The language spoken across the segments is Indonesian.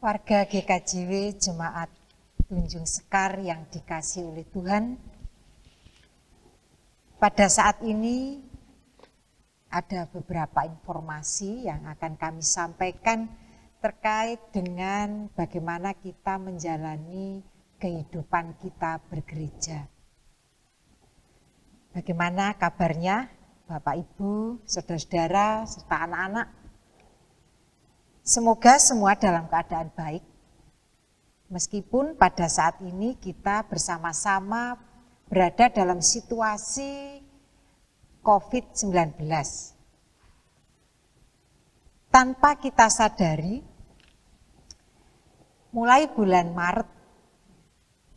Warga GKJW Jemaat Tunjung Sekar yang dikasihi oleh Tuhan, pada saat ini ada beberapa informasi yang akan kami sampaikan terkait dengan bagaimana kita menjalani kehidupan kita bergereja. Bagaimana kabarnya Bapak Ibu, saudara-saudara, serta anak-anak? Semoga semua dalam keadaan baik, meskipun pada saat ini kita bersama-sama berada dalam situasi COVID-19. Tanpa kita sadari, mulai bulan Maret,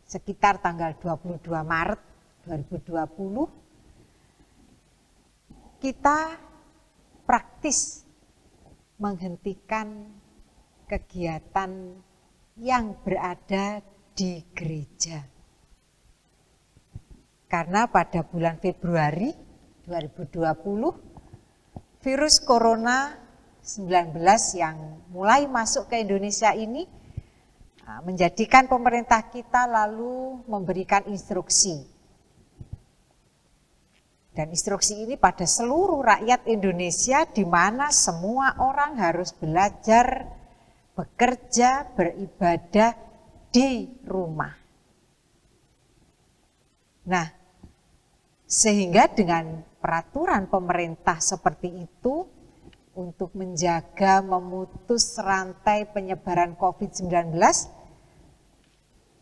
sekitar tanggal 22 Maret 2020, kita praktis menghentikan kegiatan yang berada di gereja. Karena pada bulan Februari 2020, virus corona 19 yang mulai masuk ke Indonesia ini menjadikan pemerintah kita lalu memberikan instruksi. Dan instruksi ini pada seluruh rakyat Indonesia, di mana semua orang harus belajar, bekerja, beribadah di rumah. Nah, sehingga dengan peraturan pemerintah seperti itu, untuk menjaga memutus rantai penyebaran COVID-19,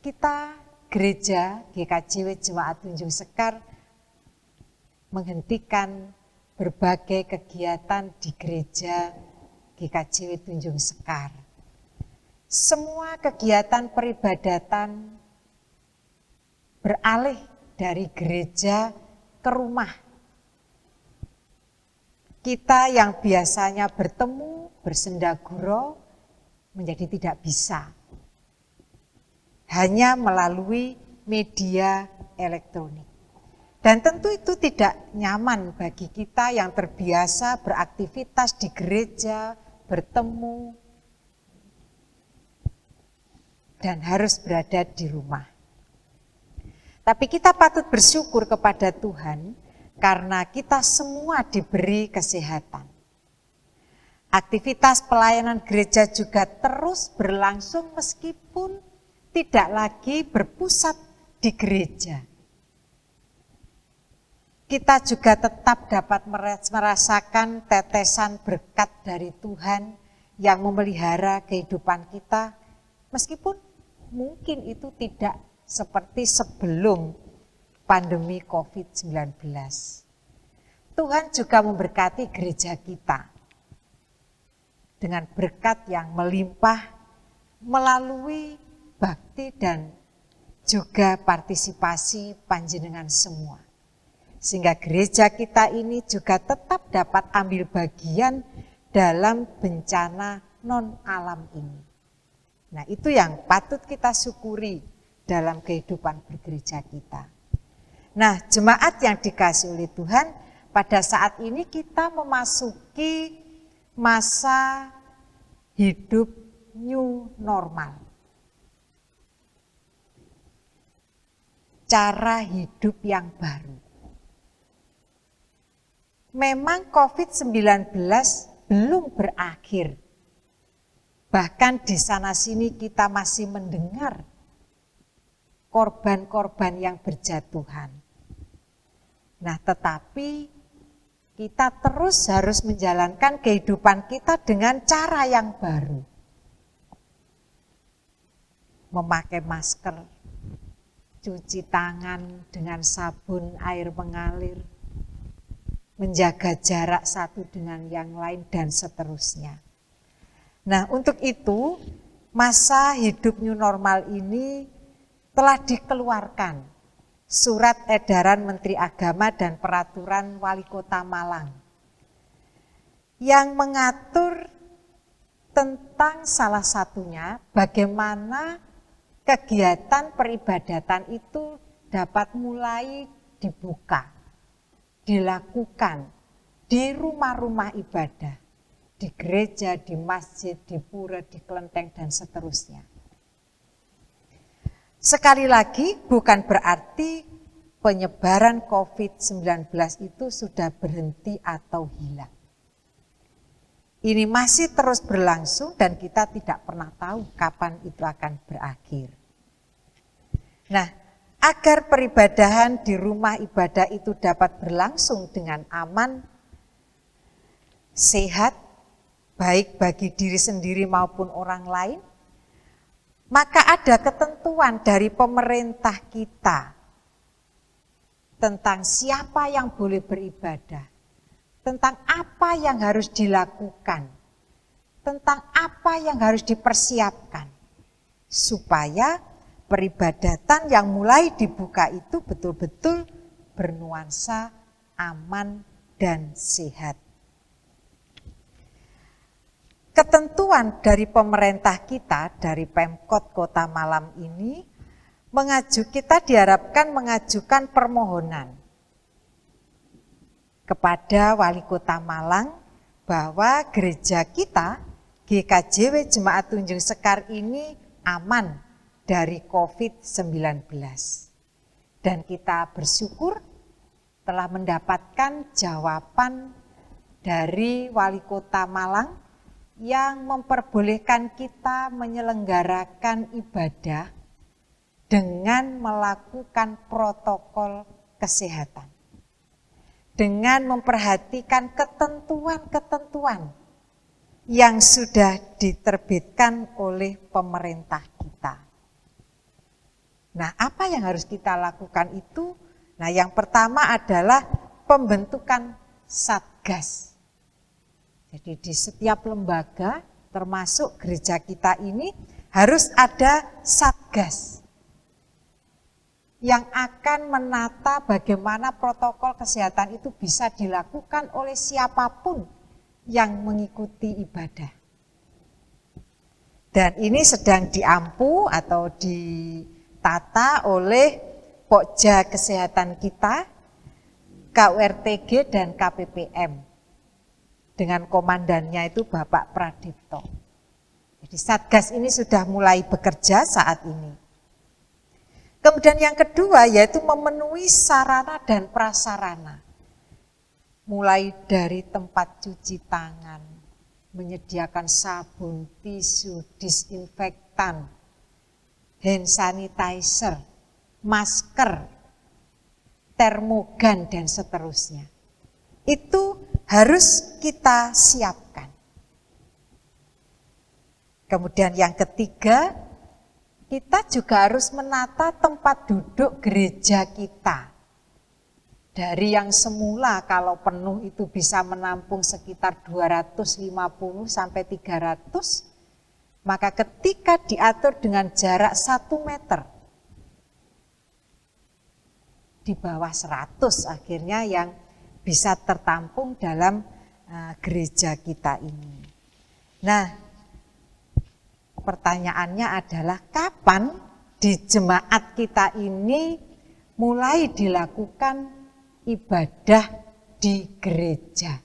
kita gereja GKJW Jemaat Tunjung Sekar menghentikan berbagai kegiatan di gereja GKJW Tunjung Sekar. Semua kegiatan peribadatan beralih dari gereja ke rumah. Kita yang biasanya bertemu, bersendagurau, menjadi tidak bisa. Hanya melalui media elektronik. Dan tentu itu tidak nyaman bagi kita yang terbiasa beraktivitas di gereja, bertemu, dan harus berada di rumah. Tapi kita patut bersyukur kepada Tuhan karena kita semua diberi kesehatan. Aktivitas pelayanan gereja juga terus berlangsung meskipun tidak lagi berpusat di gereja. Kita juga tetap dapat merasakan tetesan berkat dari Tuhan yang memelihara kehidupan kita, meskipun mungkin itu tidak seperti sebelum pandemi COVID-19. Tuhan juga memberkati gereja kita dengan berkat yang melimpah melalui bakti dan juga partisipasi panjenengan semua. Sehingga gereja kita ini juga tetap dapat ambil bagian dalam bencana non-alam ini. Nah, itu yang patut kita syukuri dalam kehidupan bergereja kita. Nah, jemaat yang dikasihi oleh Tuhan, pada saat ini kita memasuki masa hidup new normal. Cara hidup yang baru. Memang COVID-19 belum berakhir. Bahkan di sana-sini kita masih mendengar korban-korban yang berjatuhan. Nah, tetapi kita terus harus menjalankan kehidupan kita dengan cara yang baru. Memakai masker, cuci tangan dengan sabun air mengalir, menjaga jarak satu dengan yang lain, dan seterusnya. Nah, untuk itu, masa hidup new normal ini telah dikeluarkan Surat Edaran Menteri Agama dan Peraturan Wali Kota Malang yang mengatur tentang salah satunya bagaimana kegiatan peribadatan itu dapat mulai dibuka, dilakukan di rumah-rumah ibadah di gereja, di masjid, di pura, di kelenteng, dan seterusnya. Sekali lagi, bukan berarti penyebaran COVID-19 itu sudah berhenti atau hilang. Ini masih terus berlangsung dan kita tidak pernah tahu kapan itu akan berakhir. Nah, agar peribadahan di rumah ibadah itu dapat berlangsung dengan aman, sehat, baik bagi diri sendiri maupun orang lain, maka ada ketentuan dari pemerintah kita tentang siapa yang boleh beribadah, tentang apa yang harus dilakukan, tentang apa yang harus dipersiapkan, supaya peribadatan yang mulai dibuka itu betul-betul bernuansa aman dan sehat. Ketentuan dari pemerintah kita, dari Pemkot Kota Malang ini, kita diharapkan mengajukan permohonan kepada Wali Kota Malang bahwa gereja kita, GKJW Jemaat Tunjung Sekar ini aman dari COVID-19. Dan kita bersyukur telah mendapatkan jawaban dari Wali Kota Malang yang memperbolehkan kita menyelenggarakan ibadah dengan melakukan protokol kesehatan. Dengan memperhatikan ketentuan-ketentuan yang sudah diterbitkan oleh pemerintah kita. Nah, apa yang harus kita lakukan itu? Nah, yang pertama adalah pembentukan Satgas. Jadi di setiap lembaga, termasuk gereja kita ini, harus ada Satgas yang akan menata bagaimana protokol kesehatan itu bisa dilakukan oleh siapapun yang mengikuti ibadah. Dan ini sedang diampu atau ditata oleh Pokja Kesehatan kita, KURTG dan KPPM. Dengan komandannya itu Bapak Pradipto. Jadi Satgas ini sudah mulai bekerja saat ini. Kemudian yang kedua yaitu memenuhi sarana dan prasarana. Mulai dari tempat cuci tangan, menyediakan sabun, tisu, disinfektan, hand sanitizer, masker, termogan, dan seterusnya. Itu harus kita siapkan. Kemudian yang ketiga, kita juga harus menata tempat duduk gereja kita. Dari yang semula kalau penuh itu bisa menampung sekitar 250 sampai 300, maka ketika diatur dengan jarak 1 meter, di bawah 100 akhirnya yang bisa tertampung dalam gereja kita ini. Nah, pertanyaannya adalah kapan di jemaat kita ini mulai dilakukan ibadah di gereja?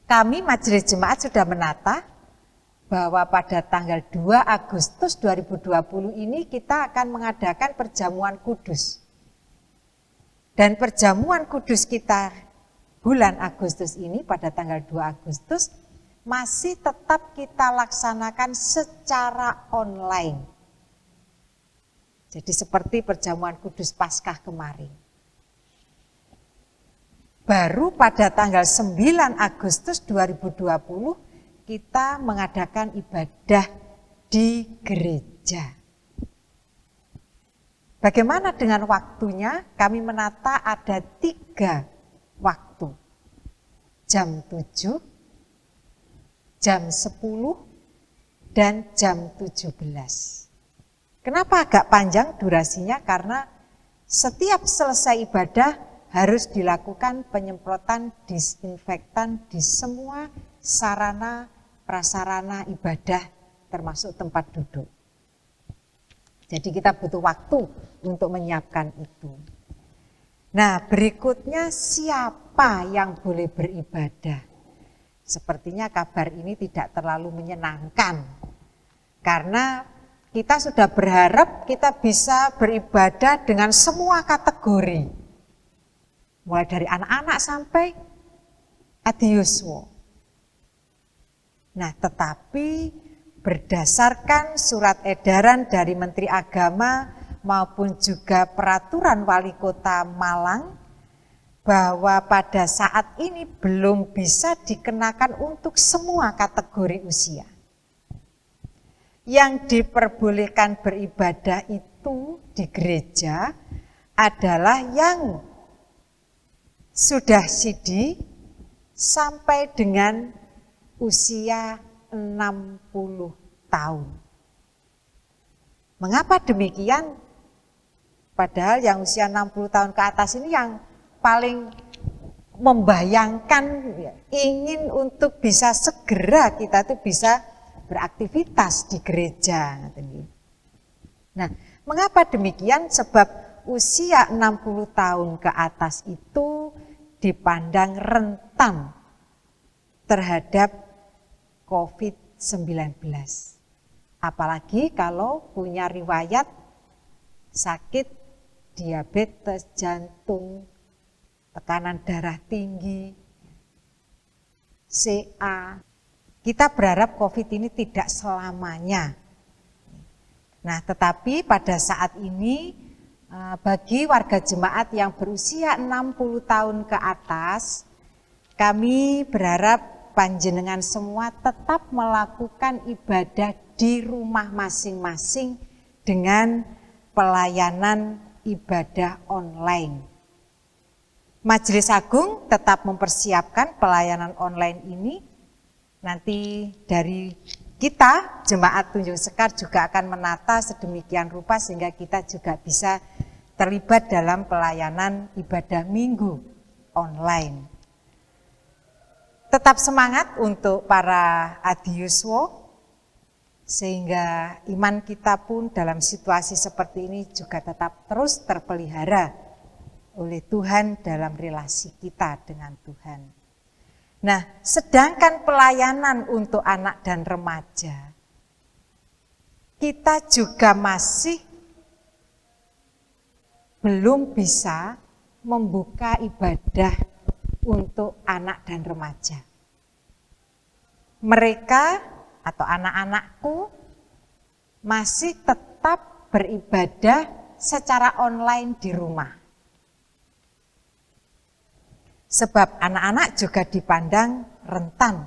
Kami Majelis Jemaat sudah menata bahwa pada tanggal 2 Agustus 2020 ini kita akan mengadakan perjamuan kudus. Dan perjamuan kudus kita bulan Agustus ini pada tanggal 2 Agustus masih tetap kita laksanakan secara online. Jadi seperti perjamuan kudus Paskah kemarin. Baru pada tanggal 9 Agustus 2020 kita mengadakan ibadah di gereja. Bagaimana dengan waktunya? Kami menata ada 3 waktu. Jam 7, jam 10, dan jam 17. Kenapa agak panjang durasinya? Karena setiap selesai ibadah harus dilakukan penyemprotan disinfektan di semua sarana prasarana ibadah termasuk tempat duduk. Jadi kita butuh waktu untuk menyiapkan itu. Nah, berikutnya siapa yang boleh beribadah? Sepertinya kabar ini tidak terlalu menyenangkan. Karena kita sudah berharap kita bisa beribadah dengan semua kategori. Mulai dari anak-anak sampai adiuswa. Nah, tetapi berdasarkan surat edaran dari Menteri Agama maupun juga peraturan Wali Kota Malang, bahwa pada saat ini belum bisa dikenakan untuk semua kategori usia. Yang diperbolehkan beribadah itu di gereja adalah yang sudah sidi sampai dengan usia 60 tahun. Mengapa demikian? Padahal yang usia 60 tahun ke atas ini yang paling membayangkan, ingin untuk bisa segera kita tuh bisa beraktivitas di gereja. Nah, mengapa demikian? Sebab usia 60 tahun ke atas itu dipandang rentan terhadap COVID-19. Apalagi kalau punya riwayat sakit diabetes, jantung, tekanan darah tinggi, CA. Kita berharap COVID ini tidak selamanya. Nah, tetapi pada saat ini bagi warga jemaat yang berusia 60 tahun ke atas, kami berharap panjenengan semua tetap melakukan ibadah di rumah masing-masing dengan pelayanan ibadah online. Majelis Agung tetap mempersiapkan pelayanan online ini. Nanti dari kita, Jemaat Tunjung Sekar juga akan menata sedemikian rupa sehingga kita juga bisa terlibat dalam pelayanan ibadah minggu online. Tetap semangat untuk para adiuswa, sehingga iman kita pun dalam situasi seperti ini juga tetap terus terpelihara oleh Tuhan dalam relasi kita dengan Tuhan. Nah, sedangkan pelayanan untuk anak dan remaja, kita juga masih belum bisa membuka ibadah untuk anak dan remaja. Mereka atau anak-anakku masih tetap beribadah secara online di rumah. Sebab anak-anak juga dipandang rentan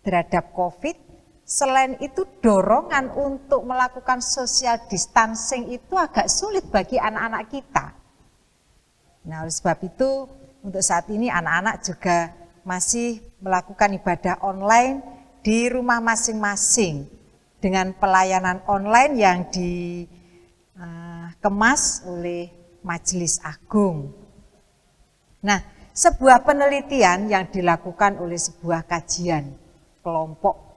terhadap COVID. Selain itu dorongan untuk melakukan social distancing itu agak sulit bagi anak-anak kita. Nah, oleh sebab itu untuk saat ini anak-anak juga masih melakukan ibadah online di rumah masing-masing dengan pelayanan online yang dikemas oleh Majelis Agung. Nah, sebuah penelitian yang dilakukan oleh sebuah kajian kelompok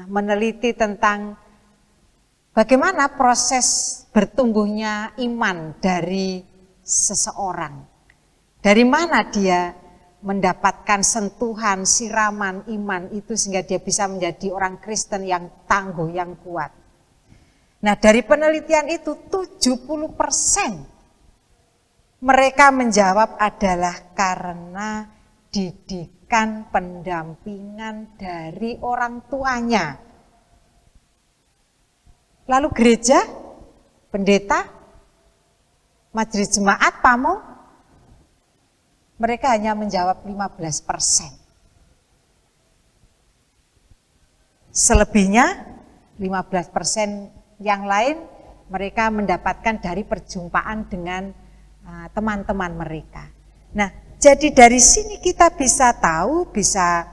meneliti tentang bagaimana proses bertumbuhnya iman dari seseorang. Dari mana dia mendapatkan sentuhan, siraman iman itu sehingga dia bisa menjadi orang Kristen yang tangguh, yang kuat. Nah, dari penelitian itu 70% mereka menjawab adalah karena didikan pendampingan dari orang tuanya. Lalu gereja, pendeta, majelis jemaat, pamong, mereka hanya menjawab 15%. Selebihnya 15% yang lain mereka mendapatkan dari perjumpaan dengan teman-teman mereka. Nah, jadi dari sini kita bisa tahu, bisa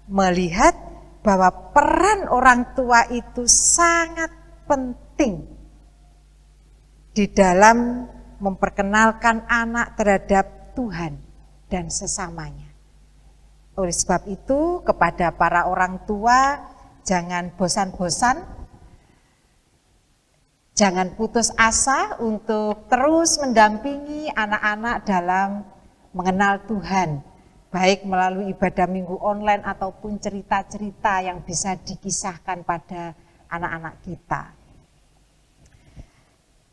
melihat bahwa peran orang tua itu sangat penting di dalam memperkenalkan anak terhadap Tuhan dan sesamanya. Oleh sebab itu, kepada para orang tua, jangan bosan-bosan, Jangan putus asa untuk terus mendampingi anak-anak dalam mengenal Tuhan, baik melalui ibadah minggu online ataupun cerita-cerita yang bisa dikisahkan pada anak-anak kita.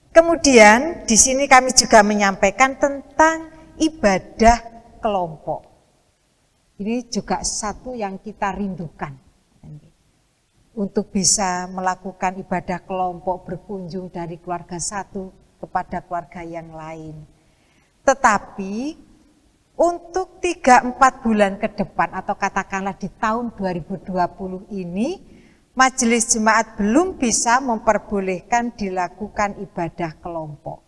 Kemudian di sini kami juga menyampaikan tentang ibadah kelompok. Ini juga satu yang kita rindukan. Untuk bisa melakukan ibadah kelompok, berkunjung dari keluarga satu kepada keluarga yang lain. Tetapi untuk 3-4 bulan ke depan atau katakanlah di tahun 2020 ini, Majelis Jemaat belum bisa memperbolehkan dilakukan ibadah kelompok.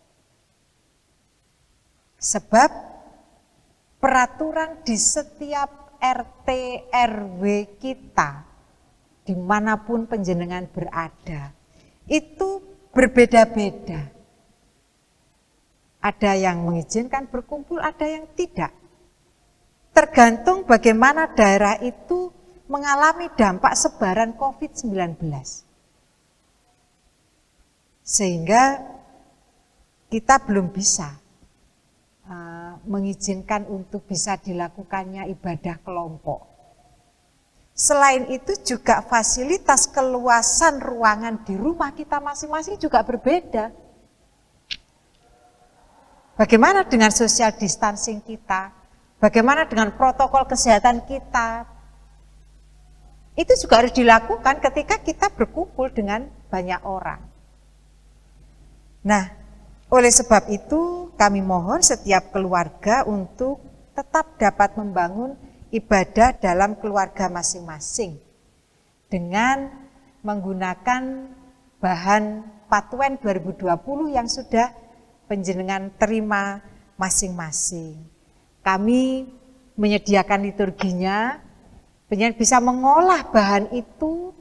Sebab peraturan di setiap RT RW kita, dimanapun penjenengan berada, itu berbeda-beda. Ada yang mengizinkan berkumpul, ada yang tidak. Tergantung bagaimana daerah itu mengalami dampak sebaran COVID-19. Sehingga kita belum bisa mengizinkan untuk bisa dilakukannya ibadah kelompok. Selain itu juga fasilitas keluasan ruangan di rumah kita masing-masing juga berbeda. Bagaimana dengan social distancing kita? Bagaimana dengan protokol kesehatan kita? Itu juga harus dilakukan ketika kita berkumpul dengan banyak orang. Nah, oleh sebab itu kami mohon setiap keluarga untuk tetap dapat membangun ibadah dalam keluarga masing-masing dengan menggunakan bahan Patuen 2020 yang sudah penjenengan terima masing-masing. Kami menyediakan liturginya, penjenengan bisa mengolah bahan itu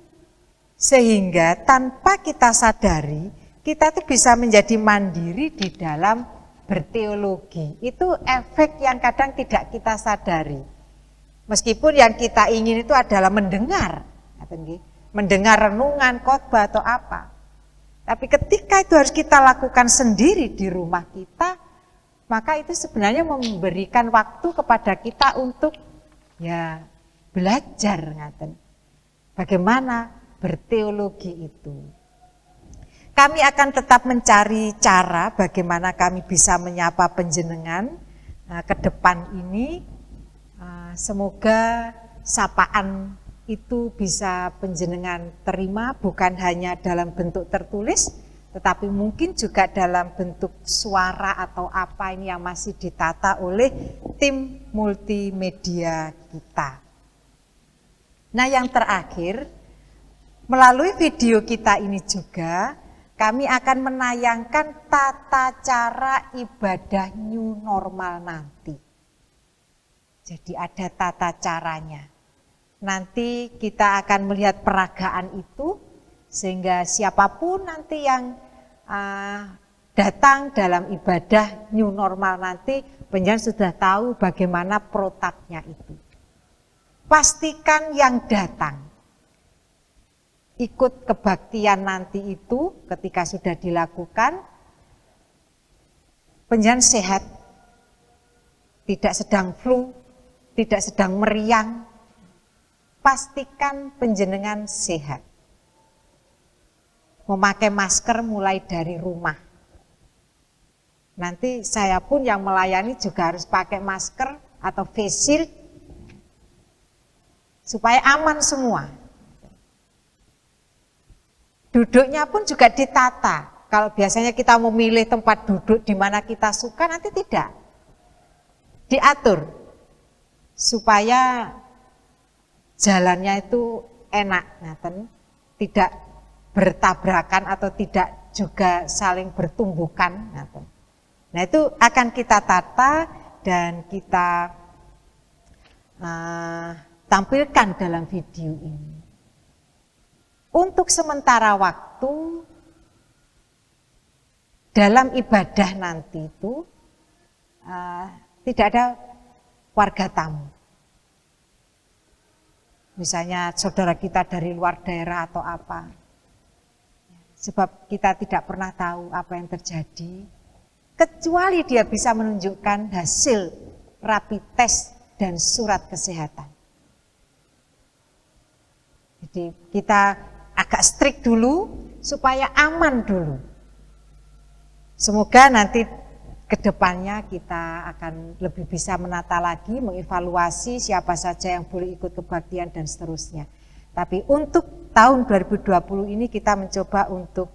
sehingga tanpa kita sadari kita itu bisa menjadi mandiri di dalam berteologi. Itu efek yang kadang tidak kita sadari. Meskipun yang kita ingin itu adalah mendengar renungan, khotbah atau apa. Tapi ketika itu harus kita lakukan sendiri di rumah kita, maka itu sebenarnya memberikan waktu kepada kita untuk ya belajar bagaimana berteologi itu. Kami akan tetap mencari cara bagaimana kami bisa menyapa penjenengan ke depan ini. Semoga sapaan itu bisa penjenengan terima bukan hanya dalam bentuk tertulis, tetapi mungkin juga dalam bentuk suara atau apa ini yang masih ditata oleh tim multimedia kita. Nah, yang terakhir, melalui video kita ini juga kami akan menayangkan tata cara ibadah new normal nanti. Jadi ada tata caranya. Nanti kita akan melihat peragaan itu sehingga siapapun nanti yang datang dalam ibadah new normal nanti penjenengan sudah tahu bagaimana protapnya itu. Pastikan yang datang ikut kebaktian nanti itu ketika sudah dilakukan penjenengan sehat, tidak sedang flu, tidak sedang meriang, pastikan penjenengan sehat. Memakai masker mulai dari rumah. Nanti saya pun yang melayani juga harus pakai masker atau face shield supaya aman semua. Duduknya pun juga ditata. Kalau biasanya kita memilih tempat duduk di mana kita suka, nanti tidak. Diatur supaya jalannya itu enak, tidak bertabrakan atau tidak juga saling bertumbukan. Nah, itu akan kita tata dan kita tampilkan dalam video ini. Untuk sementara waktu dalam ibadah nanti itu tidak ada warga tamu. Misalnya saudara kita dari luar daerah atau apa. Sebab kita tidak pernah tahu apa yang terjadi, kecuali dia bisa menunjukkan hasil rapid test dan surat kesehatan. Jadi kita agak strict dulu supaya aman dulu. Semoga nanti kedepannya kita akan lebih bisa menata lagi, mengevaluasi siapa saja yang boleh ikut kebaktian dan seterusnya. Tapi untuk tahun 2020 ini kita mencoba untuk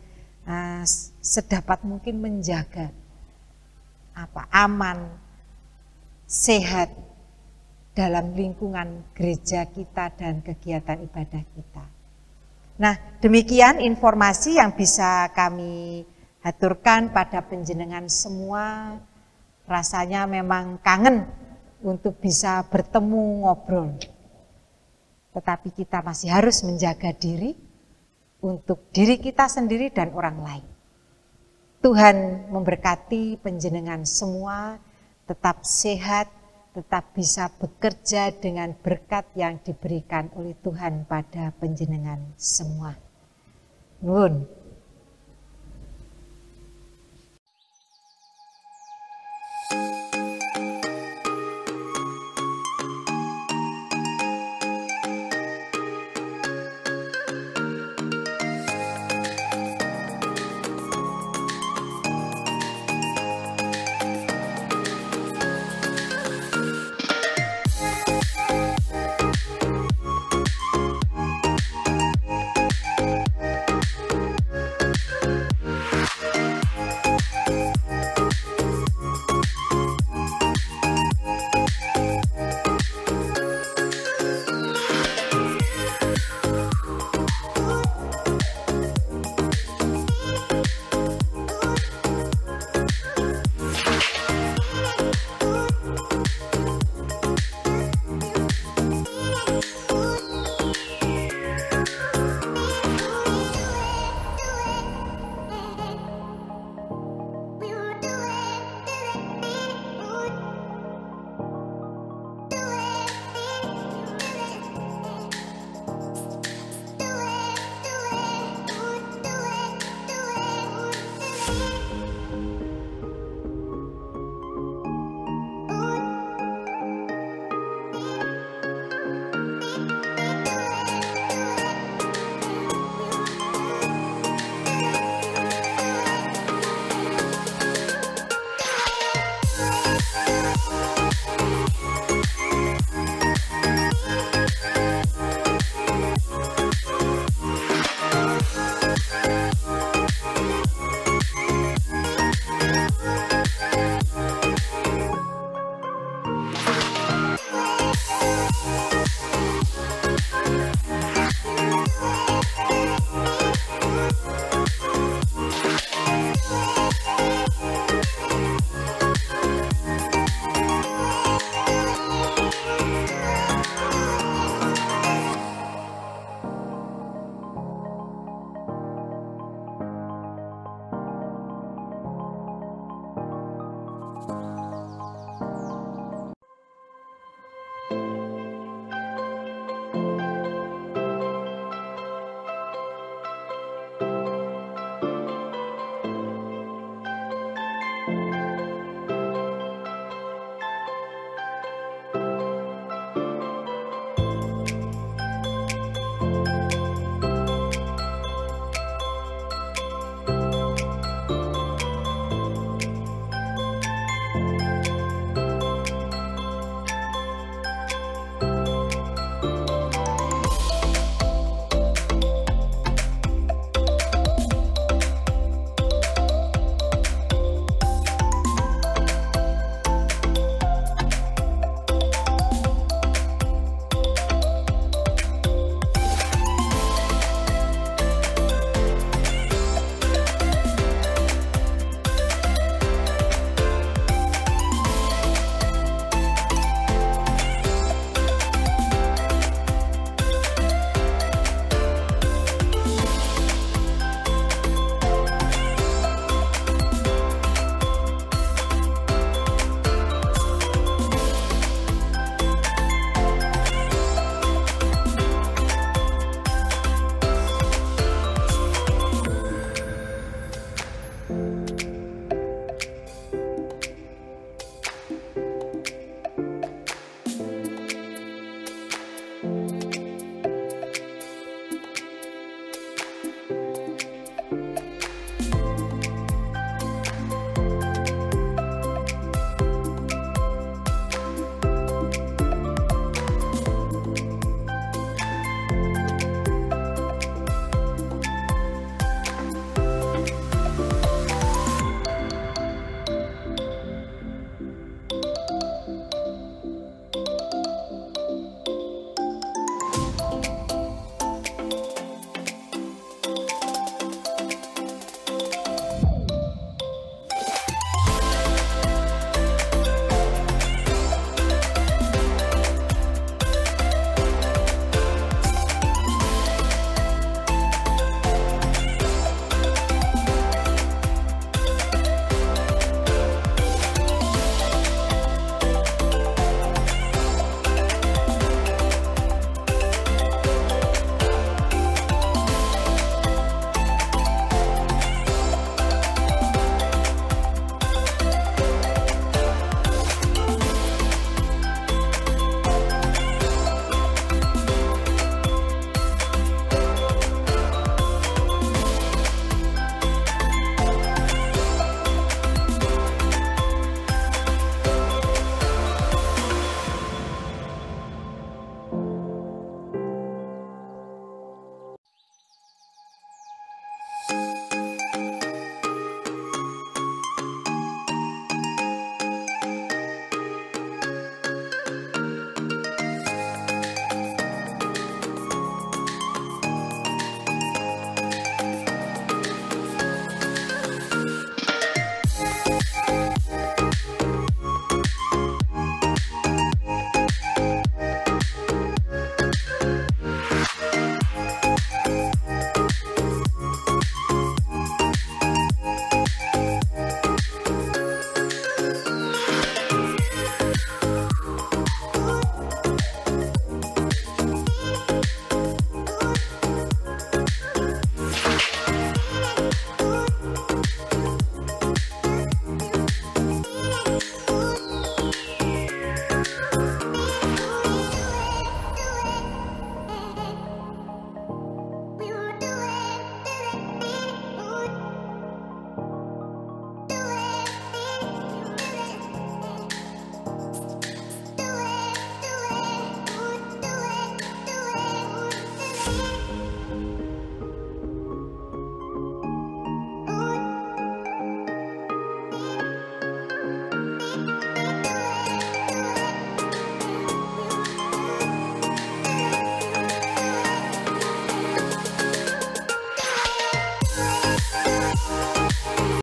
sedapat mungkin menjaga aman, sehat dalam lingkungan gereja kita dan kegiatan ibadah kita. Nah, demikian informasi yang bisa kami haturkan pada panjenengan semua. Rasanya memang kangen untuk bisa bertemu ngobrol. Tetapi kita masih harus menjaga diri untuk diri kita sendiri dan orang lain. Tuhan memberkati panjenengan semua, tetap sehat, tetap bisa bekerja dengan berkat yang diberikan oleh Tuhan pada panjenengan semua. Nuhun.